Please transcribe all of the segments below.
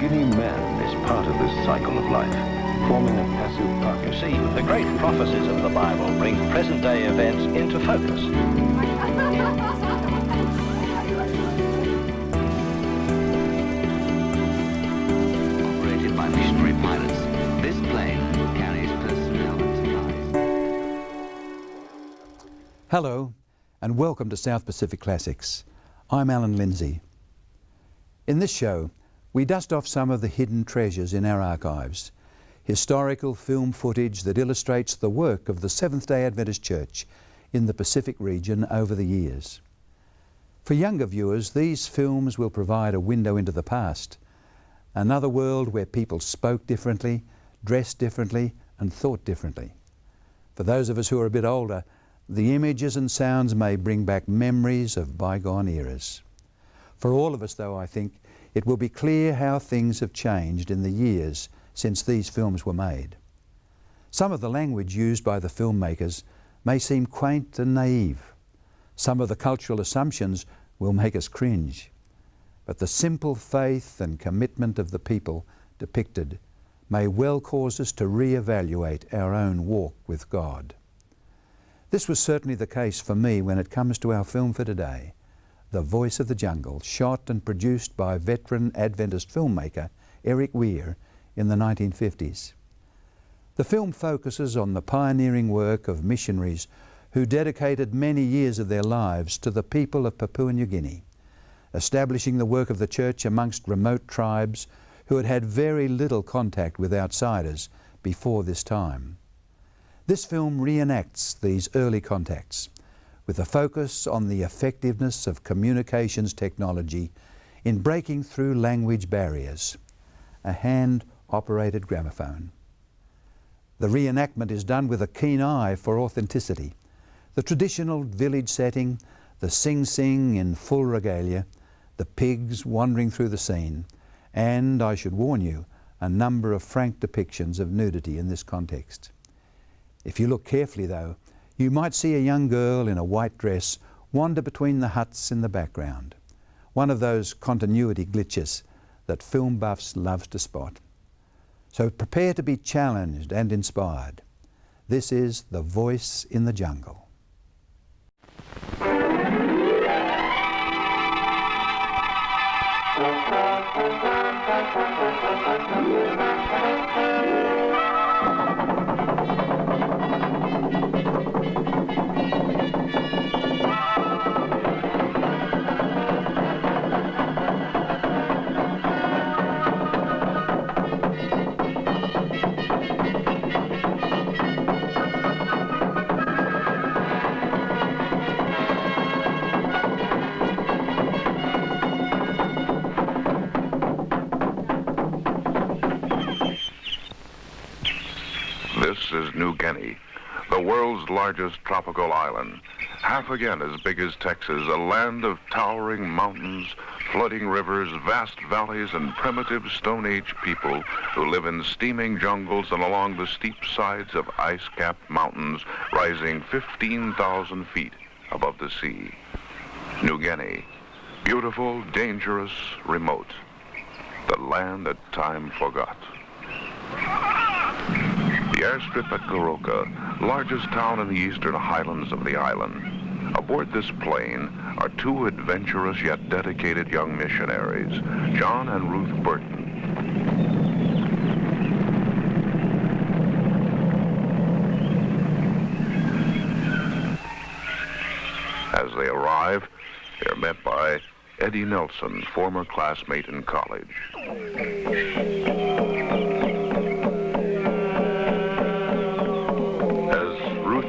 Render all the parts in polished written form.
Guinea man is part of this cycle of life, forming a passive partner. You see, the great prophecies of the Bible bring present-day events into focus. Operated by missionary pilots, this plane carries personnel and supplies. Hello, and welcome to South Pacific Classics. I'm Alan Lindsay. In this show, we dust off some of the hidden treasures in our archives, historical film footage that illustrates the work of the Seventh-day Adventist Church in the Pacific region over the years. For younger viewers, these films will provide a window into the past, another world where people spoke differently, dressed differently, and thought differently. For those of us who are a bit older, the images and sounds may bring back memories of bygone eras. For all of us, though, I think, it will be clear how things have changed in the years since these films were made. Some of the language used by the filmmakers may seem quaint and naive. Some of the cultural assumptions will make us cringe. But the simple faith and commitment of the people depicted may well cause us to re-evaluate our own walk with God. This was certainly the case for me when it comes to our film for today, The Voice of the Jungle, shot and produced by veteran Adventist filmmaker Eric Weir in the 1950s. The film focuses on the pioneering work of missionaries who dedicated many years of their lives to the people of Papua New Guinea, establishing the work of the church amongst remote tribes who had had very little contact with outsiders before this time. This film reenacts these early contacts, with a focus on the effectiveness of communications technology in breaking through language barriers, a hand-operated gramophone. The reenactment is done with a keen eye for authenticity. The traditional village setting, the sing-sing in full regalia, the pigs wandering through the scene, and, I should warn you, a number of frank depictions of nudity in this context. If you look carefully, though, you might see a young girl in a white dress wander between the huts in the background, one of those continuity glitches that film buffs love to spot. So prepare to be challenged and inspired. This is The Voice in the Jungle. This is New Guinea, the world's largest tropical island, half again as big as Texas, a land of towering mountains, flooding rivers, vast valleys, and primitive Stone Age people who live in steaming jungles and along the steep sides of ice-capped mountains rising 15,000 feet above the sea. New Guinea, beautiful, dangerous, remote, the land that time forgot. The airstrip at Goroka, largest town in the eastern highlands of the island. Aboard this plane are two adventurous yet dedicated young missionaries, John and Ruth Burton. As they arrive, they're met by Eddie Nelson, former classmate in college.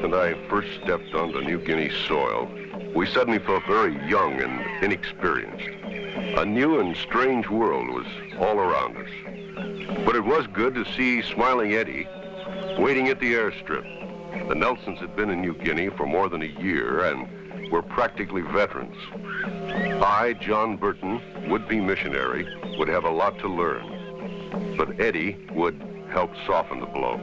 And I first stepped onto New Guinea soil, we suddenly felt very young and inexperienced. A new and strange world was all around us. But it was good to see smiling Eddie waiting at the airstrip. The Nelsons had been in New Guinea for more than a year and were practically veterans. I, John Burton, would-be missionary, would have a lot to learn. But Eddie would help soften the blow.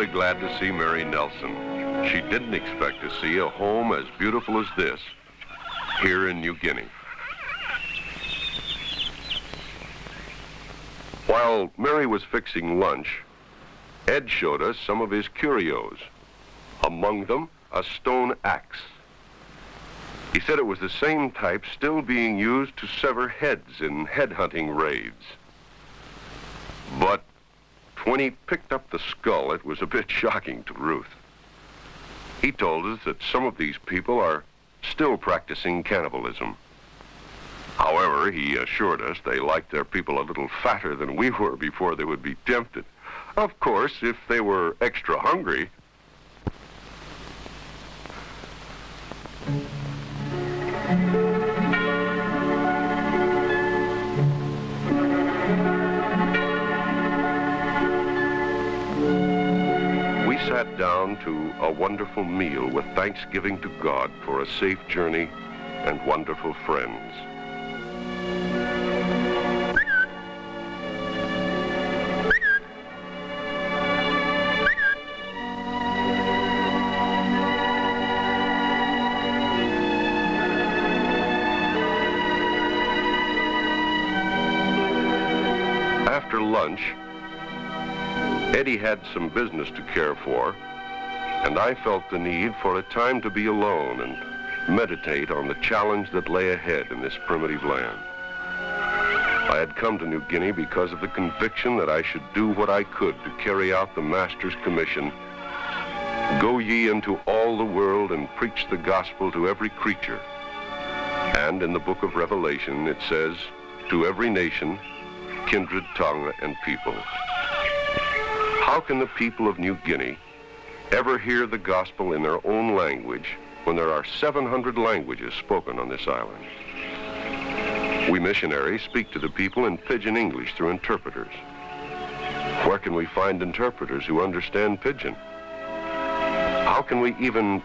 really glad to see Mary Nelson. She didn't expect to see a home as beautiful as this here in New Guinea. While Mary was fixing lunch, Ed showed us some of his curios. Among them, a stone axe. He said it was the same type still being used to sever heads in headhunting raids. But when he picked up the skull, it was a bit shocking to Ruth. He told us that some of these people are still practicing cannibalism. However, he assured us they liked their people a little fatter than we were before they would be tempted. Of course, if they were extra hungry. We sat down to a wonderful meal with thanksgiving to God for a safe journey and wonderful friends. After lunch, Eddie had some business to care for, and I felt the need for a time to be alone and meditate on the challenge that lay ahead in this primitive land. I had come to New Guinea because of the conviction that I should do what I could to carry out the Master's commission. Go ye into all the world and preach the gospel to every creature. And in the book of Revelation it says, to every nation, kindred, tongue, and people. How can the people of New Guinea ever hear the gospel in their own language when there are 700 languages spoken on this island? We missionaries speak to the people in pidgin English through interpreters. Where can we find interpreters who understand pidgin? How can we even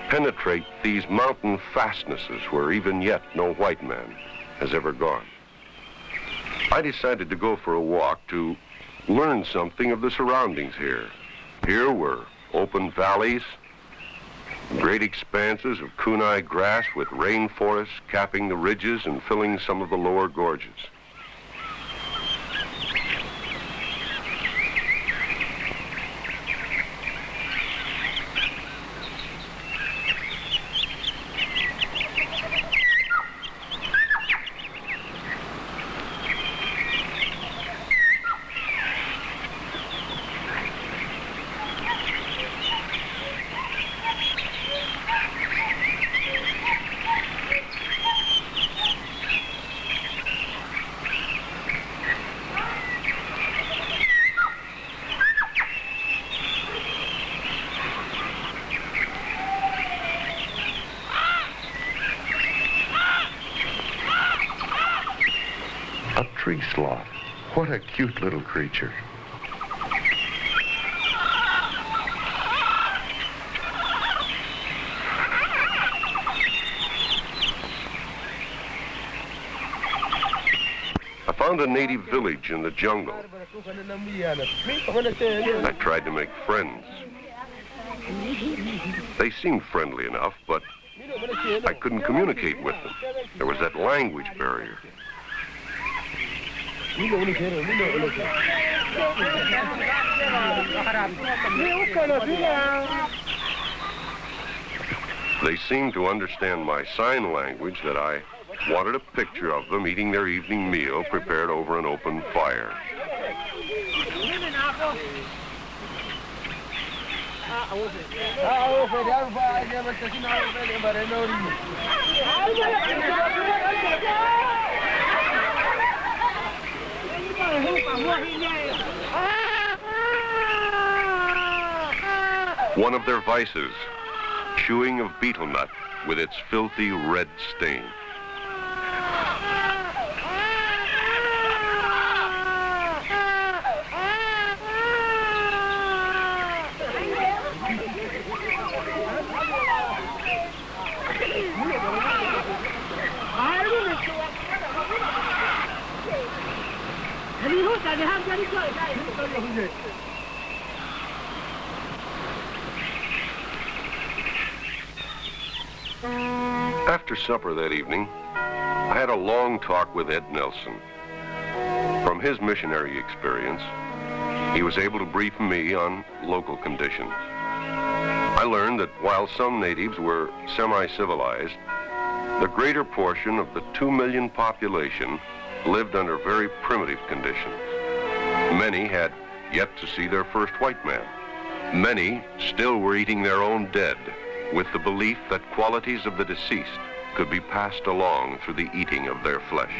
penetrate these mountain fastnesses where even yet no white man has ever gone? I decided to go for a walk to learn something of the surroundings here. Here were open valleys, great expanses of kunai grass with rainforests capping the ridges and filling some of the lower gorges. A tree sloth. What a cute little creature. I found a native village in the jungle. I tried to make friends. They seemed friendly enough, but I couldn't communicate with them. There was that language barrier. They seemed to understand my sign language that I wanted a picture of them eating their evening meal prepared over an open fire. One of their vices, chewing of betel nut with its filthy red stain. After supper that evening, I had a long talk with Ed Nelson. From his missionary experience, he was able to brief me on local conditions. I learned that while some natives were semi-civilized, the greater portion of the 2 million population lived under very primitive conditions. Many had yet to see their first white man. Many still were eating their own dead, with the belief that qualities of the deceased could be passed along through the eating of their flesh.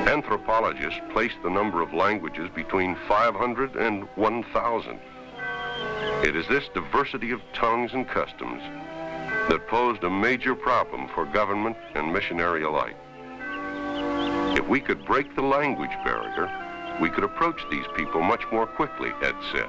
Anthropologists placed the number of languages between 500 and 1,000. It is this diversity of tongues and customs that posed a major problem for government and missionary alike. If we could break the language barrier, we could approach these people much more quickly, Ed said.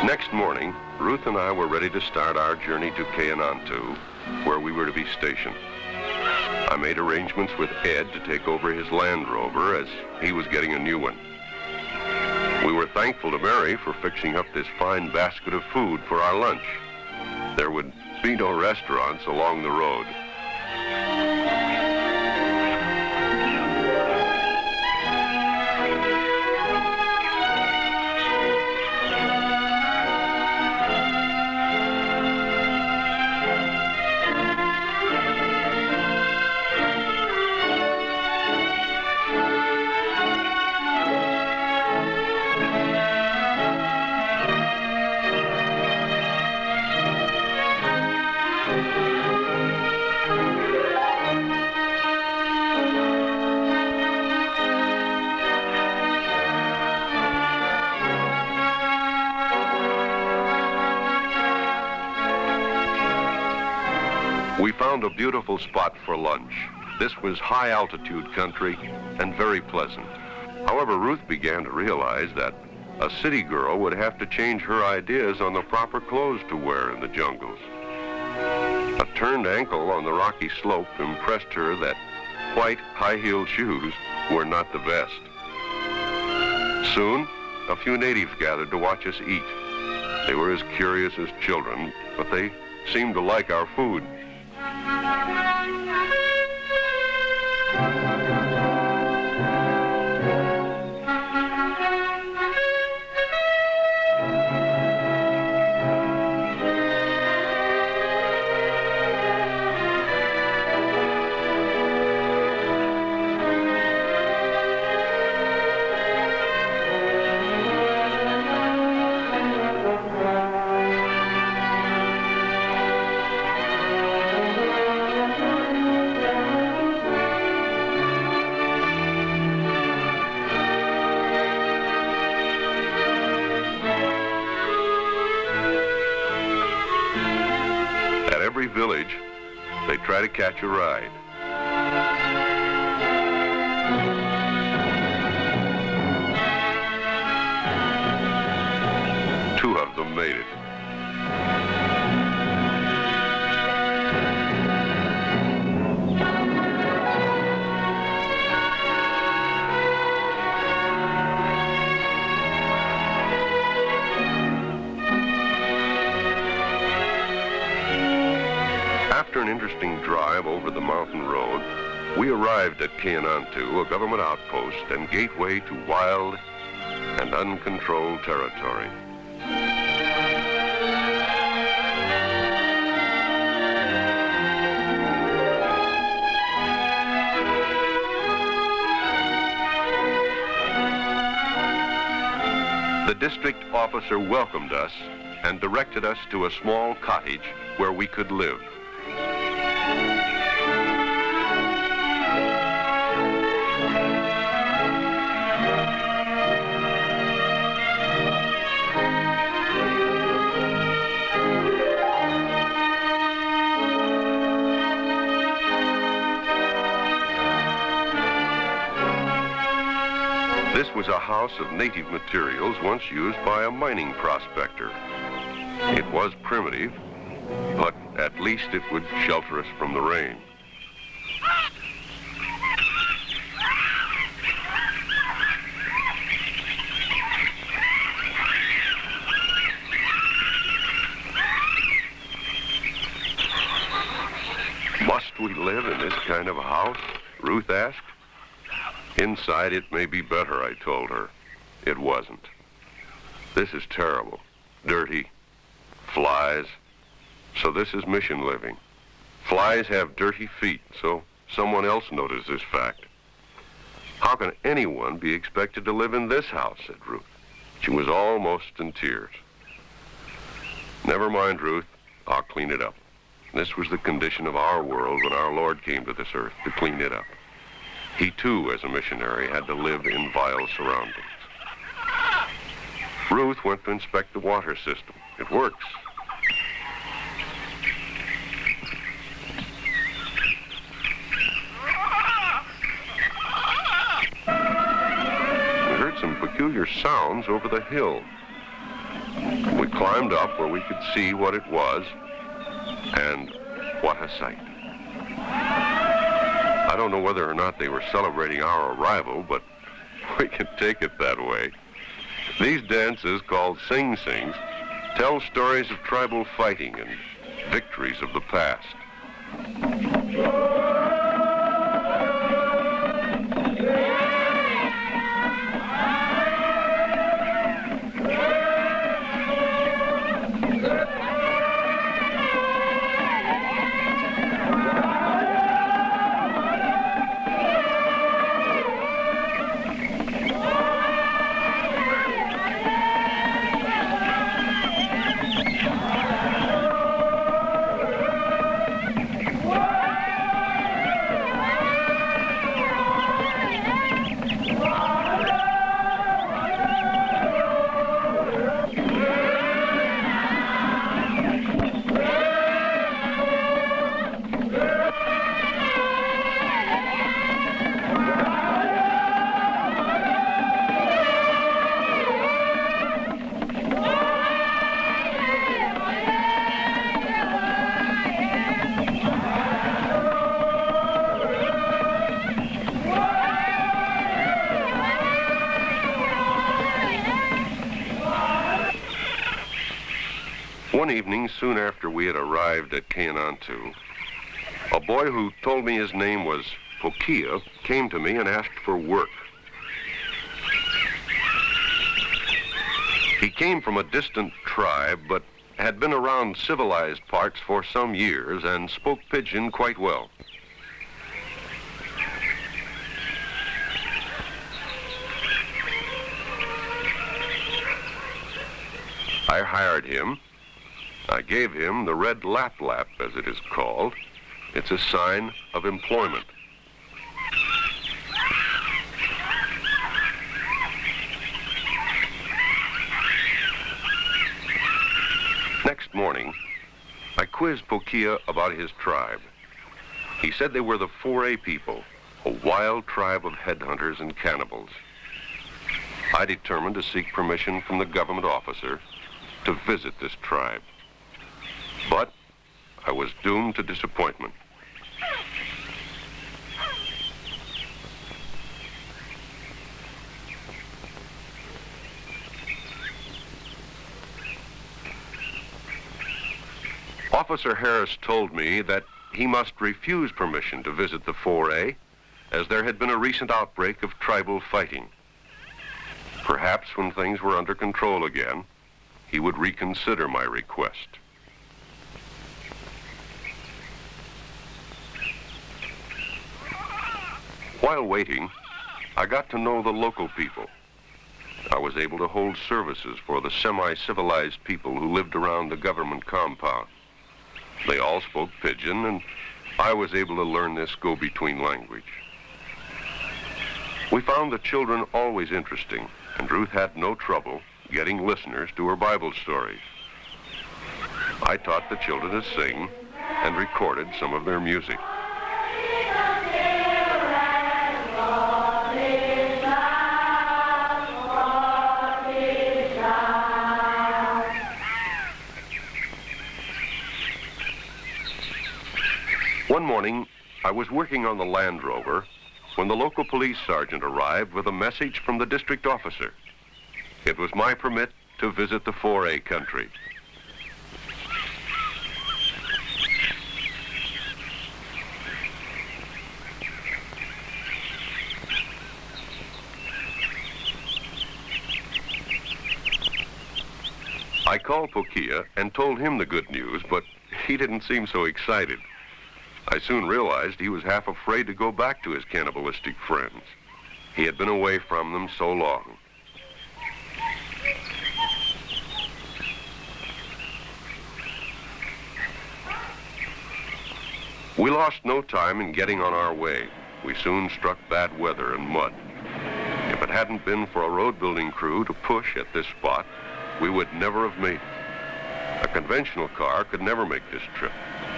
Next morning, Ruth and I were ready to start our journey to Cannibalism, where we were to be stationed. I made arrangements with Ed to take over his Land Rover as he was getting a new one. We were thankful to Mary for fixing up this fine basket of food for our lunch. There would be no restaurants along the road. We found a beautiful spot for lunch. This was high altitude country and very pleasant. However, Ruth began to realize that a city girl would have to change her ideas on the proper clothes to wear in the jungles. A turned ankle on the rocky slope impressed her that white high-heeled shoes were not the best. Soon, a few natives gathered to watch us eat. They were as curious as children, but they seemed to like our food. Village, they try to catch a ride. Two of them made it. After an interesting drive over the mountain road, we arrived at Cannibalism, a government outpost and gateway to wild and uncontrolled territory. The district officer welcomed us and directed us to a small cottage where we could live. a house of native materials once used by a mining prospector. It was primitive, but at least it would shelter us from the rain. Must we live in this kind of a house? Ruth asked. Inside it may be better, I told her. It wasn't. This is terrible. Dirty. Flies. So this is mission living. Flies have dirty feet, so someone else noticed this fact. How can anyone be expected to live in this house, said Ruth. She was almost in tears. Never mind, Ruth. I'll clean it up. This was the condition of our world when our Lord came to this earth, to clean it up. He, too, as a missionary, had to live in vile surroundings. Ruth went to inspect the water system. It works. We heard some peculiar sounds over the hill. We climbed up where we could see what it was, and what a sight. I don't know whether or not they were celebrating our arrival, but we can take it that way. These dances, called sing-sings, tell stories of tribal fighting and victories of the past. One evening, soon after we had arrived at Kainantu, a boy who told me his name was Pokia came to me and asked for work. He came from a distant tribe, but had been around civilized parts for some years and spoke Pidgin quite well. I hired him. I gave him the red lap-lap, as it is called. It's a sign of employment. Next morning, I quizzed Pokia about his tribe. He said they were the 4A people, a wild tribe of headhunters and cannibals. I determined to seek permission from the government officer to visit this tribe. But I was doomed to disappointment. Officer Harris told me that he must refuse permission to visit the 4A, as there had been a recent outbreak of tribal fighting. Perhaps when things were under control again, he would reconsider my request. While waiting, I got to know the local people. I was able to hold services for the semi-civilized people who lived around the government compound. They all spoke Pidgin, and I was able to learn this go-between language. We found the children always interesting, and Ruth had no trouble getting listeners to her Bible stories. I taught the children to sing and recorded some of their music. One morning, I was working on the Land Rover when the local police sergeant arrived with a message from the district officer. It was my permit to visit the 4A country. I called Pokia and told him the good news, but he didn't seem so excited. I soon realized he was half afraid to go back to his cannibalistic friends. He had been away from them so long. We lost no time in getting on our way. We soon struck bad weather and mud. If it hadn't been for a road building crew to push at this spot, we would never have made it. A conventional car could never make this trip.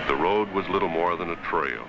The road was little more than a trail.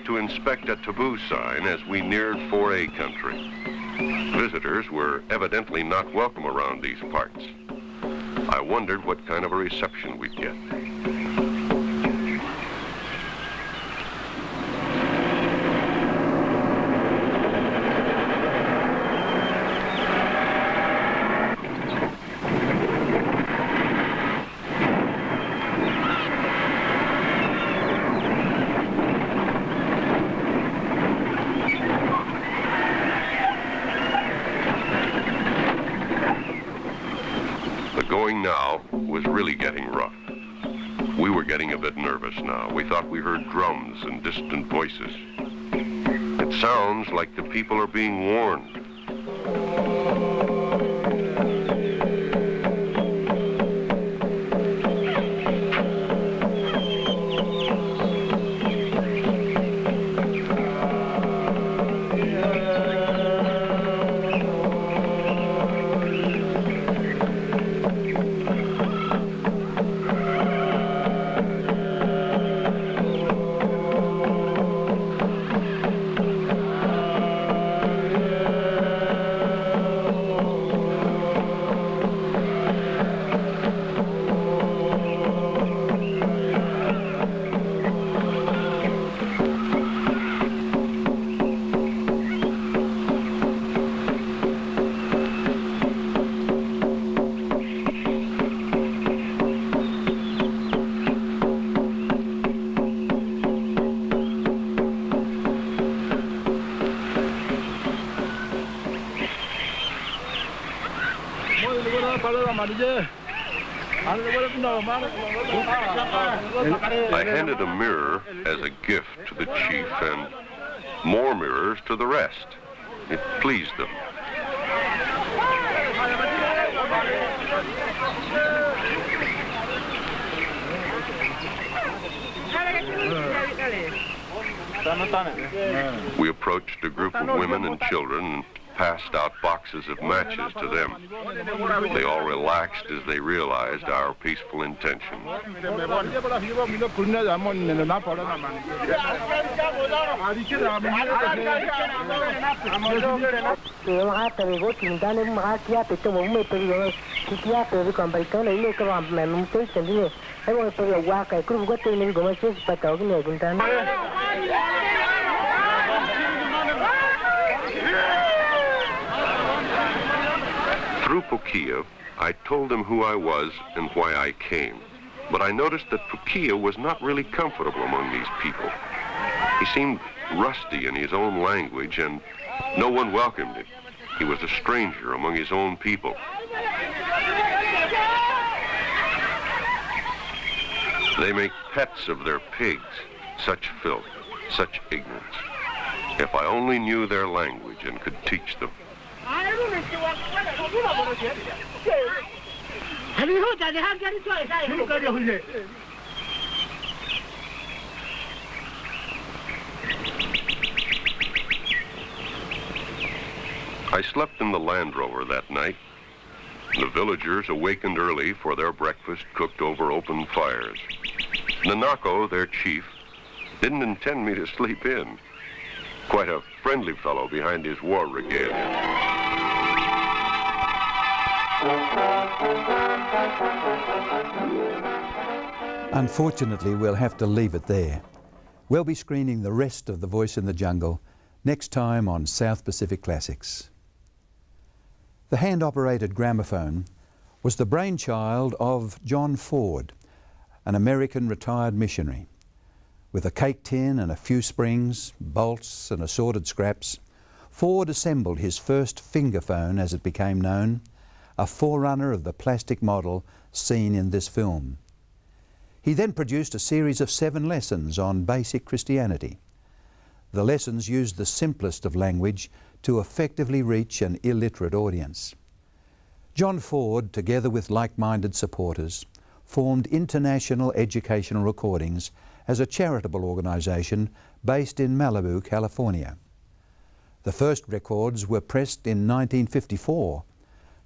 To inspect a taboo sign as we neared 4A country. Visitors were evidently not welcome around these parts. I wondered what kind of a reception we'd get. Now was really getting rough. We were getting a bit nervous now. We thought we heard drums and distant voices. It sounds like the people are being warned. I handed a mirror as a gift to the chief and more mirrors to the rest. It pleased them. We approached a group of women and children and passed out boxes of matches to them. They all relaxed as they realized our peaceful intention. Through Pokia, I told him who I was and why I came. But I noticed that Pokia was not really comfortable among these people. He seemed rusty in his own language, and no one welcomed him. He was a stranger among his own people. They make pets of their pigs. Such filth, such ignorance. If I only knew their language and could teach them. I slept in the Land Rover that night. The villagers awakened early for their breakfast cooked over open fires. Nanako, their chief, didn't intend me to sleep in. Quite a friendly fellow behind his war regalia. Unfortunately, we'll have to leave it there. We'll be screening the rest of The Voice in the Jungle next time on South Pacific Classics. The hand-operated gramophone was the brainchild of John Ford, an American retired missionary. With a cake tin and a few springs, bolts and assorted scraps, Ford assembled his first fingerphone, as it became known, a forerunner of the plastic model seen in this film. He then produced a series of 7 lessons on basic Christianity. The lessons used the simplest of language to effectively reach an illiterate audience. John Ford, together with like-minded supporters, formed International Educational Recordings as a charitable organisation based in Malibu, California. The first records were pressed in 1954,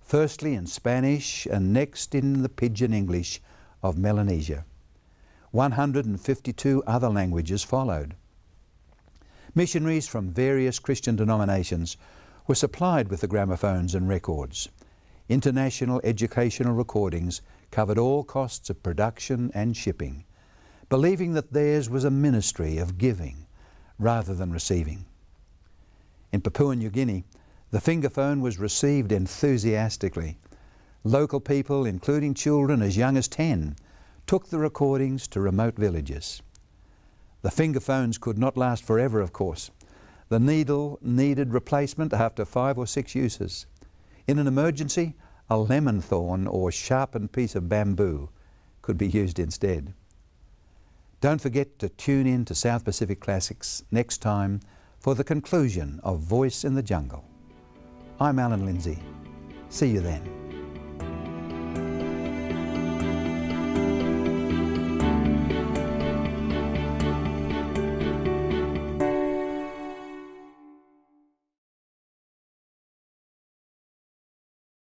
firstly in Spanish and next in the Pidgin English of Melanesia. 152 other languages followed. Missionaries from various Christian denominations were supplied with the gramophones and records. International Educational Recordings covered all costs of production and shipping, believing that theirs was a ministry of giving rather than receiving. In Papua New Guinea, the fingerphone was received enthusiastically. Local people, including children as young as 10, took the recordings to remote villages. The fingerphones could not last forever, of course. The needle needed replacement after 5 or 6 uses. In an emergency, a lemon thorn or sharpened piece of bamboo could be used instead. Don't forget to tune in to South Pacific Classics next time for the conclusion of Voice in the Jungle. I'm Alan Lindsay. See you then.